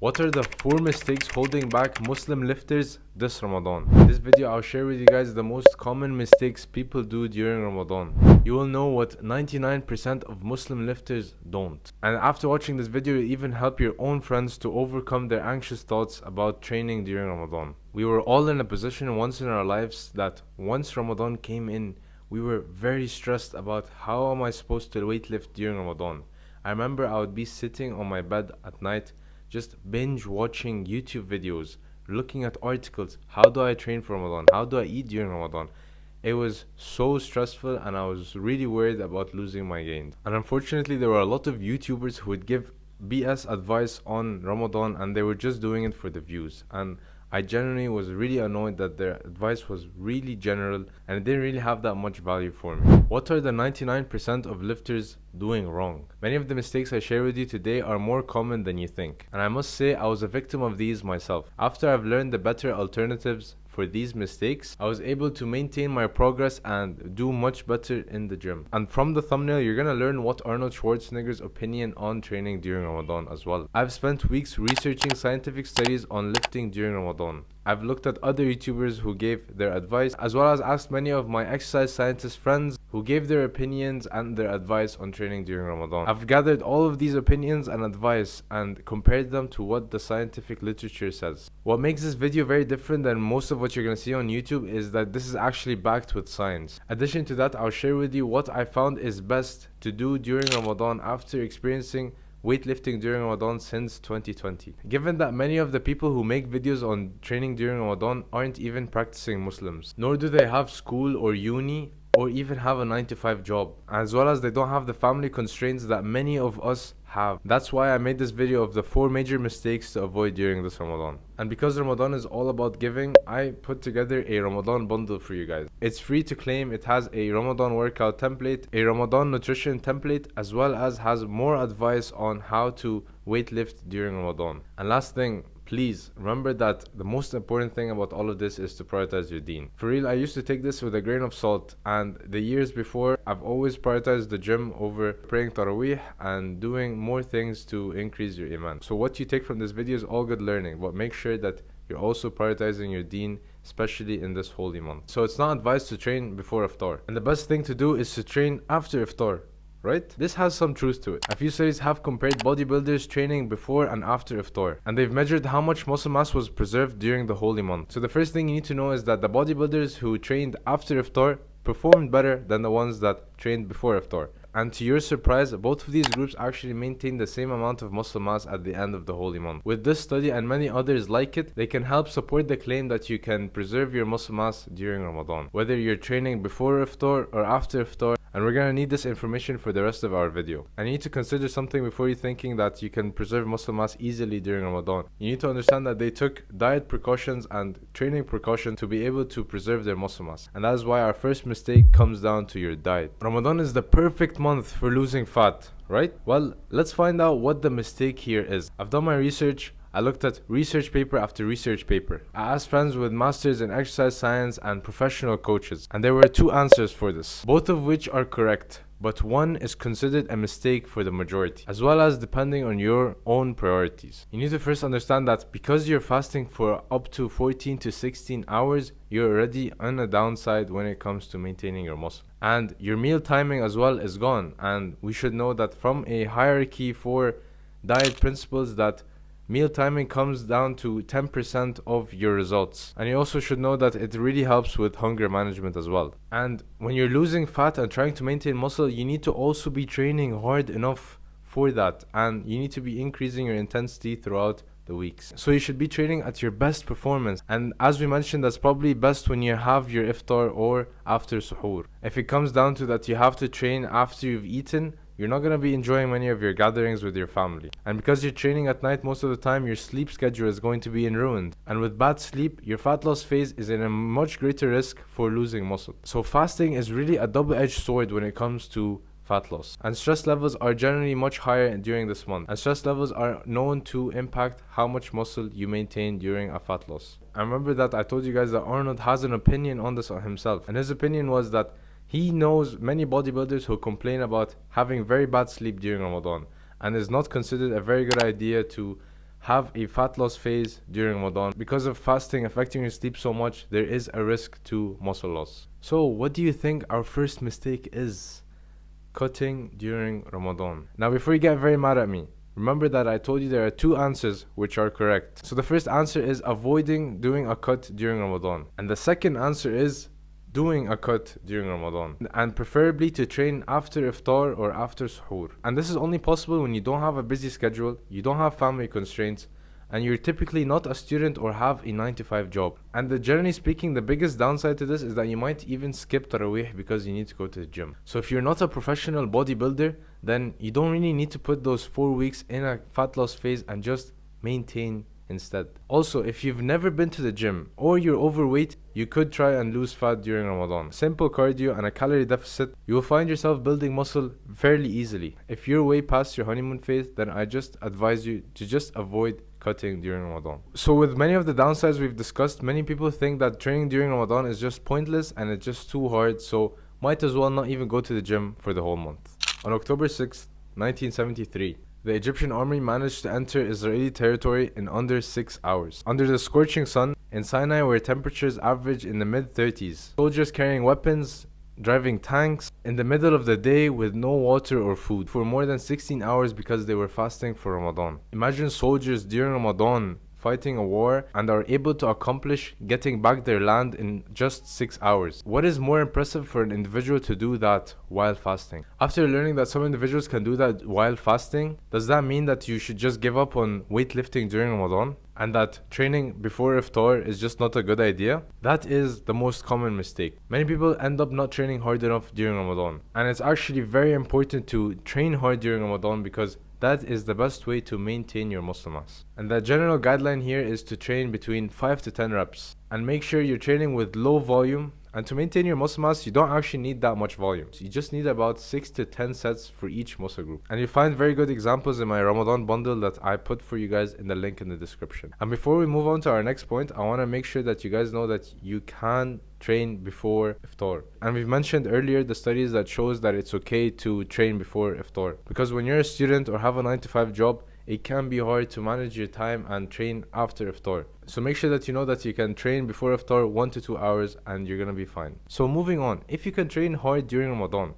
What are the 4 mistakes holding back Muslim lifters this Ramadan? In this video, I'll share with you guys the most common mistakes people do during Ramadan. You will know what 99% of Muslim lifters don't. And after watching this video, you'll even help your own friends to overcome their anxious thoughts about training during Ramadan. We were all in a position once in our lives that once Ramadan came in, we were very stressed about how am I supposed to weightlift during Ramadan. I remember I would be sitting on my bed at night just binge watching YouTube videos, looking at articles. How do I train for Ramadan? How do I eat during Ramadan? It was so stressful and I was really worried about losing my gains. And unfortunately, there were a lot of YouTubers who would give BS advice on Ramadan and they were just doing it for the views. And I genuinely was really annoyed that their advice was really general and it didn't really have that much value for me. What are the 99% of lifters doing wrong? Many of the mistakes I share with you today are more common than you think, and I must say I was a victim of these myself. After I've learned the better alternatives for these mistakes, I was able to maintain my progress and do much better in the gym. And from the thumbnail, you're gonna learn what Arnold Schwarzenegger's opinion on training during Ramadan as well. I've spent weeks researching scientific studies on lifting during Ramadan. I've looked at other YouTubers who gave their advice, as well as asked many of my exercise scientist friends who gave their opinions and their advice on training during Ramadan. I've gathered all of these opinions and advice and compared them to what the scientific literature says. What makes this video very different than most of what you're going to see on YouTube is that this is actually backed with science. In addition to that, I'll share with you what I found is best to do during Ramadan after experiencing weightlifting during Ramadan since 2020. Given that many of the people who make videos on training during Ramadan aren't even practicing Muslims, nor do they have school or uni or even have a 9 to 5 job, as well as they don't have the family constraints that many of us have. That's why I made this video of the 4 major mistakes to avoid during this Ramadan. And because Ramadan is all about giving, I put together a Ramadan bundle for you guys. It's free to claim. It has a Ramadan workout template, a Ramadan nutrition template, as well as has more advice on how to weightlift during Ramadan. And last thing, please remember that the most important thing about all of this is to prioritize your deen. For real, I used to take this with a grain of salt, and the years before, I've always prioritized the gym over praying Taraweeh and doing more things to increase your iman. So what you take from this video is all good learning, but make sure that you're also prioritizing your deen, especially in this holy month. So it's not advised to train before Iftar, and the best thing to do is to train after Iftar. Right? This has some truth to it. A few studies have compared bodybuilders training before and after Iftar, and they've measured how much muscle mass was preserved during the holy month. So the first thing you need to know is that the bodybuilders who trained after Iftar performed better than the ones that trained before Iftar. And to your surprise, both of these groups actually maintained the same amount of muscle mass at the end of the holy month. With this study and many others like it, they can help support the claim that you can preserve your muscle mass during Ramadan, whether you're training before Iftar or after Iftar. And we're gonna need this information for the rest of our video. And you need to consider something before you thinking that you can preserve muscle mass easily during Ramadan. You need to understand that they took diet precautions and training precautions to be able to preserve their muscle mass. And that is why our first mistake comes down to your diet. Ramadan is the perfect month for losing fat, right? Well, let's find out what the mistake here is. I've done my research. I looked at research paper after research paper. I asked friends with masters in exercise science and professional coaches, and there were 2 answers for this, both of which are correct, but one is considered a mistake for the majority, as well as depending on your own priorities. You need to first understand that because you're fasting for up to 14 to 16 hours, you're already on a downside when it comes to maintaining your muscle. And your meal timing as well is gone, and we should know that from a hierarchy for diet principles that meal timing comes down to 10% of your results. And you also should know that it really helps with hunger management as well. And when you're losing fat and trying to maintain muscle, you need to also be training hard enough for that. And you need to be increasing your intensity throughout the weeks. So you should be training at your best performance. And as we mentioned, that's probably best when you have your iftar or after suhoor. If it comes down to that you have to train after you've eaten, you're not going to be enjoying many of your gatherings with your family. And because you're training at night most of the time, your sleep schedule is going to be ruined. And with bad sleep, your fat loss phase is in a much greater risk for losing muscle. So fasting is really a double-edged sword when it comes to fat loss. And stress levels are generally much higher during this month. And stress levels are known to impact how much muscle you maintain during a fat loss. I remember that I told you guys that Arnold has an opinion on this on himself. And his opinion was that he knows many bodybuilders who complain about having very bad sleep during Ramadan, and it's not considered a very good idea to have a fat loss phase during Ramadan. Because of fasting affecting your sleep so much, there is a risk to muscle loss. So what do you think our first mistake is? Cutting during Ramadan. Now before you get very mad at me, remember that I told you there are two answers which are correct. So the first answer is avoiding doing a cut during Ramadan. And the second answer is doing a cut during Ramadan, and preferably to train after iftar or after suhoor. And this is only possible when you don't have a busy schedule, you don't have family constraints, and you're typically not a student or have a 9 to 5 job. And generally speaking, the biggest downside to this is that you might even skip Tarawih because you need to go to the gym. So if you're not a professional bodybuilder, then you don't really need to put those 4 weeks in a fat loss phase and just maintain instead. Also, if you've never been to the gym or you're overweight, you could try and lose fat during Ramadan. Simple cardio and a calorie deficit, you will find yourself building muscle fairly easily. If you're way past your honeymoon phase, then I just advise you to just avoid cutting during Ramadan. So with many of the downsides we've discussed, many people think that training during Ramadan is just pointless and it's just too hard, so might as well not even go to the gym for the whole month. On October 6th, 1973, the Egyptian army managed to enter Israeli territory in under 6 hours. Under the scorching sun in Sinai, where temperatures average in the mid-30s, soldiers carrying weapons, driving tanks, in the middle of the day with no water or food for more than 16 hours because they were fasting for Ramadan. Imagine soldiers during Ramadan fighting a war and are able to accomplish getting back their land in just 6 hours. What is more impressive for an individual to do that while fasting? After learning that some individuals can do that while fasting, does that mean that you should just give up on weightlifting during Ramadan? And that training before iftar is just not a good idea? That is the most common mistake. Many people end up not training hard enough during Ramadan. And it's actually very important to train hard during Ramadan because that is the best way to maintain your muscle mass. And the general guideline here is to train between 5 to 10 reps. And make sure you're training with low volume. And to maintain your muscle mass, you don't actually need that much volume. So you just need about 6 to 10 sets for each muscle group. And you'll find very good examples in my Ramadan bundle that I put for you guys in the link in the description. And before we move on to our next point, I want to make sure that you guys know that you can train before iftar. And we've mentioned earlier the studies that shows that it's okay to train before iftar. Because when you're a student or have a 9 to 5 job, it can be hard to manage your time and train after iftar. So make sure that you know that you can train before iftar 1 to 2 hours and you're gonna be fine. So moving on, if you can train hard during Ramadan,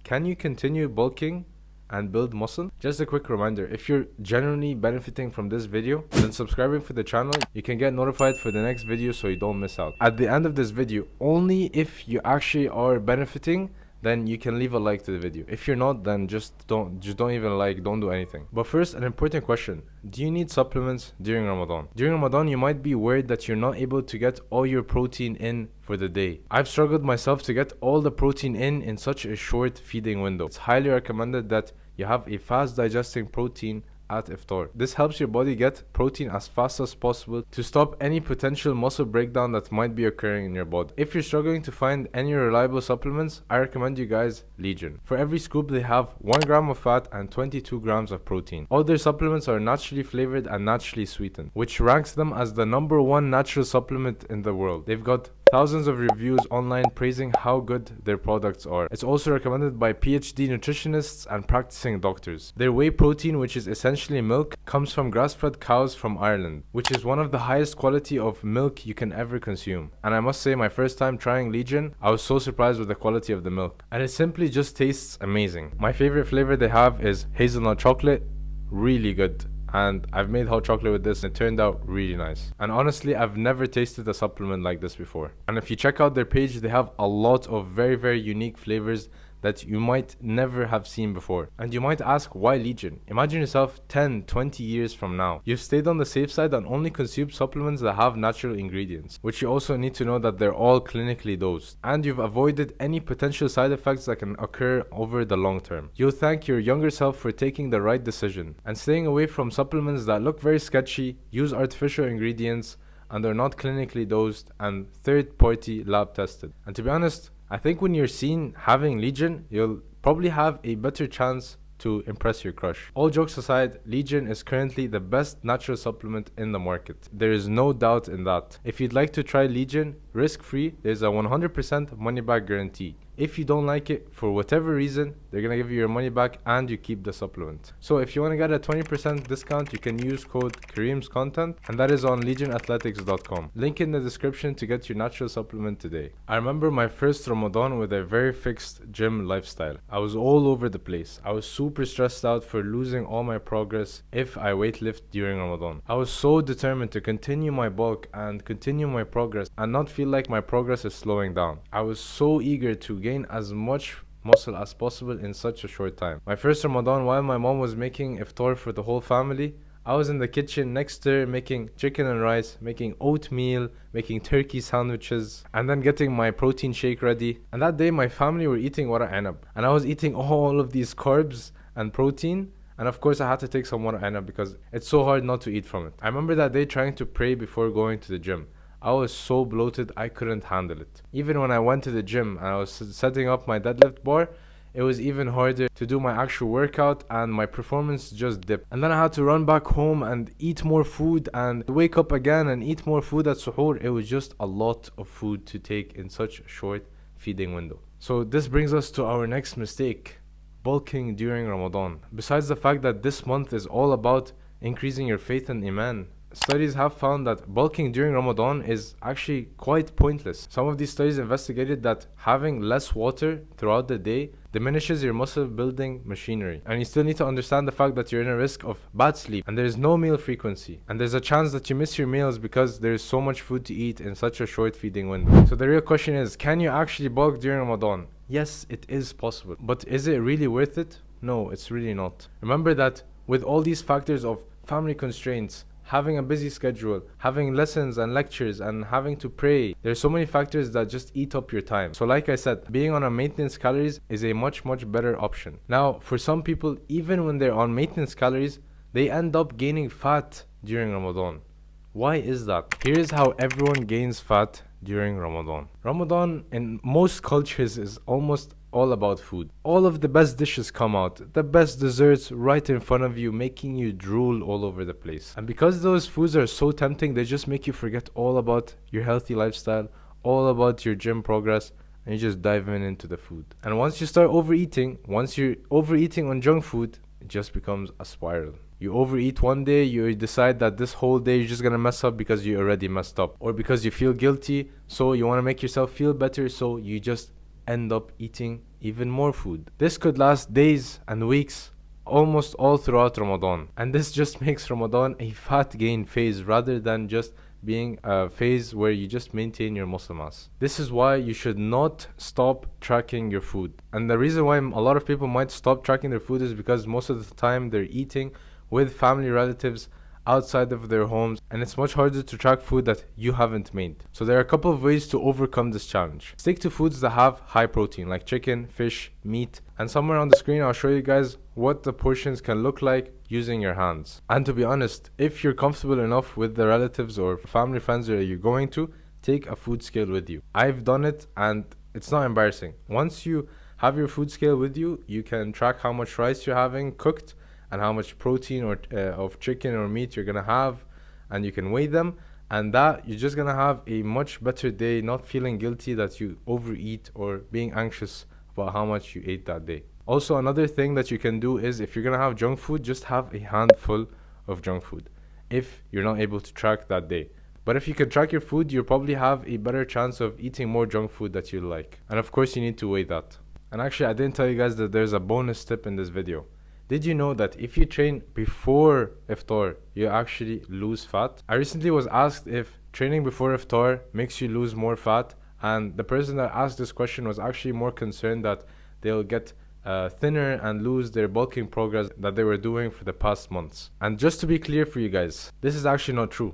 can you continue bulking and build muscle? Just a quick reminder, if you're genuinely benefiting from this video, then subscribing for the channel, you can get notified for the next video so you don't miss out. At the end of this video, only if you actually are benefiting, then you can leave a like to the video. If you're not, then just don't even like, don't do anything. But first, an important question. Do you need supplements during Ramadan? During Ramadan, you might be worried that you're not able to get all your protein in for the day. I've struggled myself to get all the protein in such a short feeding window. It's highly recommended that you have a fast digesting protein at iftar. This helps your body get protein as fast as possible to stop any potential muscle breakdown that might be occurring in your body. If you're struggling to find any reliable supplements, I recommend you guys Legion. For every scoop, they have 1 gram of fat and 22 grams of protein. All their supplements are naturally flavored and naturally sweetened, which ranks them as the #1 natural supplement in the world. They've got thousands of reviews online praising how good their products are. It's also recommended by PhD nutritionists and practicing doctors. Their whey protein, which is essentially milk, comes from grass-fed cows from Ireland, which is one of the highest quality of milk you can ever consume. And I must say, my first time trying Legion, I was so surprised with the quality of the milk. And it simply just tastes amazing. My favorite flavor they have is hazelnut chocolate, really good. And I've made hot chocolate with this and it turned out really nice. And honestly, I've never tasted a supplement like this before. And if you check out their page, they have a lot of very unique flavors that you might never have seen before. And you might ask, why Legion? Imagine yourself 10-20 years from now. You've stayed on the safe side and only consumed supplements that have natural ingredients, which you also need to know that they're all clinically dosed. And you've avoided any potential side effects that can occur over the long term. You'll thank your younger self for taking the right decision and staying away from supplements that look very sketchy, use artificial ingredients, and are not clinically dosed and third-party lab tested. And to be honest, I think when you're seen having Legion, you'll probably have a better chance to impress your crush. All jokes aside, Legion is currently the best natural supplement in the market. There is no doubt in that. If you'd like to try Legion risk-free, there's a 100% money-back guarantee. If you don't like it for whatever reason, they're gonna give you your money back and you keep the supplement. So if you want to get a 20% discount, you can use code Kareem's Content, and that is on legionathletics.com. Link in the description to get your natural supplement today. I remember my first Ramadan with a very fixed gym lifestyle. I was all over the place. I was super stressed out for losing all my progress if I weightlift during Ramadan. I was so determined to continue my bulk and continue my progress and not feel like my progress is slowing down. I was so eager to gain as much muscle as possible in such a short time. My first Ramadan, while my mom was making iftar for the whole family, I was in the kitchen next to her making chicken and rice, making oatmeal, making turkey sandwiches, and then getting my protein shake ready. And that day my family were eating wara anab, and I was eating all of these carbs and protein. And of course I had to take some wara anab because it's so hard not to eat from it. I remember that day trying to pray before going to the gym. I was so bloated I couldn't handle it. Even when I went to the gym and I was setting up my deadlift bar, it was even harder to do my actual workout and my performance just dipped. And then I had to run back home and eat more food and wake up again and eat more food at suhoor. It was just a lot of food to take in such a short feeding window. So this brings us to our next mistake: bulking during Ramadan. Besides the fact that this month is all about increasing your faith and iman, studies have found that bulking during Ramadan is actually quite pointless. Some of these studies investigated that having less water throughout the day diminishes your muscle building machinery, and you still need to understand the fact that you're in a risk of bad sleep, and there's no meal frequency, and there's a chance that you miss your meals because there's so much food to eat in such a short feeding window. So the real question is, can you actually bulk during Ramadan? Yes, it is possible, but is it really worth it? No, it's really not. Remember that with all these factors of family constraints, having a busy schedule, having lessons and lectures, and having to pray, there's so many factors that just eat up your time. So like I said, being on a maintenance calories is a much better option. Now, for some people, even when they're on maintenance calories, they end up gaining fat during Ramadan. Why is that? Here's how everyone gains fat during Ramadan. Ramadan in most cultures is almost all about food. All of the best dishes come out, the best desserts right in front of you, making you drool all over the place. And because those foods are so tempting, they just make you forget all about your healthy lifestyle, all about your gym progress, and you just dive into the food. And once you start overeating, once you're overeating on junk food, it just becomes a spiral. You overeat one day, you decide that this whole day you're just gonna mess up because you already messed up, or because you feel guilty, so you want to make yourself feel better, so you just end up eating even more food. This could last days and weeks, almost all throughout Ramadan, and this just makes Ramadan a fat gain phase rather than just being a phase where you just maintain your muscle mass. This is why you should not stop tracking your food. And the reason why a lot of people might stop tracking their food is because most of the time they're eating with family relatives outside of their homes, and it's much harder to track food that you haven't made. So there are a couple of ways to overcome this challenge. Stick to foods that have high protein like chicken, fish, meat, and somewhere on the screen I'll show you guys what the portions can look like using your hands. And to be honest, if you're comfortable enough with the relatives or family friends that you're going to, take a food scale with you. I've done it and it's not embarrassing. Once you have your food scale with you, you can track how much rice you're having cooked and how much protein or of chicken or meat you're gonna have, and you can weigh them, and that you're just gonna have a much better day, not feeling guilty that you overeat or being anxious about how much you ate that day. Also, another thing that you can do is, if you're gonna have junk food, just have a handful of junk food if you're not able to track that day. But if you can track your food, you'll probably have a better chance of eating more junk food that you like, and of course you need to weigh that. And actually, I didn't tell you guys that there's a bonus tip in this video. Did you know that if you train before iftar, you actually lose fat? I recently was asked if training before iftar makes you lose more fat, and the person that asked this question was actually more concerned that they'll get thinner and lose their bulking progress that they were doing for the past months. And just to be clear for you guys, this is actually not true.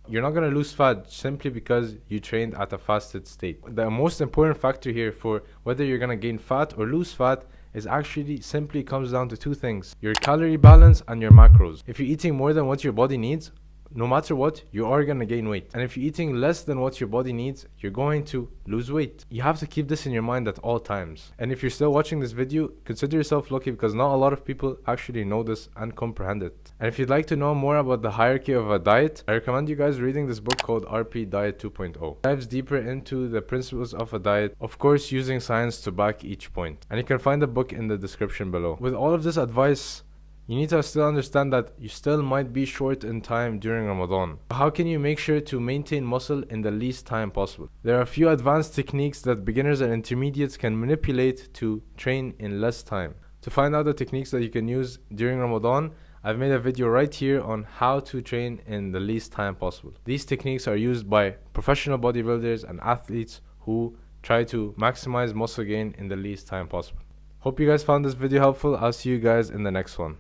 You're not going to lose fat simply because you trained at a fasted state. The most important factor here for whether you're going to gain fat or lose fat is actually simply comes down to two things: your calorie balance and your macros. If you're eating more than what your body needs, no matter what, you are gonna gain weight. And if you're eating less than what your body needs, you're going to lose weight. You have to keep this in your mind at all times. And if you're still watching this video, consider yourself lucky, because not a lot of people actually know this and comprehend it. And if you'd like to know more about the hierarchy of a diet, I recommend you guys reading this book called RP Diet 2.0. It dives deeper into the principles of a diet, of course using science to back each point. And you can find the book in the description below. With all of this advice, you need to still understand that you still might be short in time during Ramadan. How can you make sure to maintain muscle in the least time possible? There are a few advanced techniques that beginners and intermediates can manipulate to train in less time. To find out the techniques that you can use during Ramadan, I've made a video right here on how to train in the least time possible. These techniques are used by professional bodybuilders and athletes who try to maximize muscle gain in the least time possible. Hope you guys found this video helpful. I'll see you guys in the next one.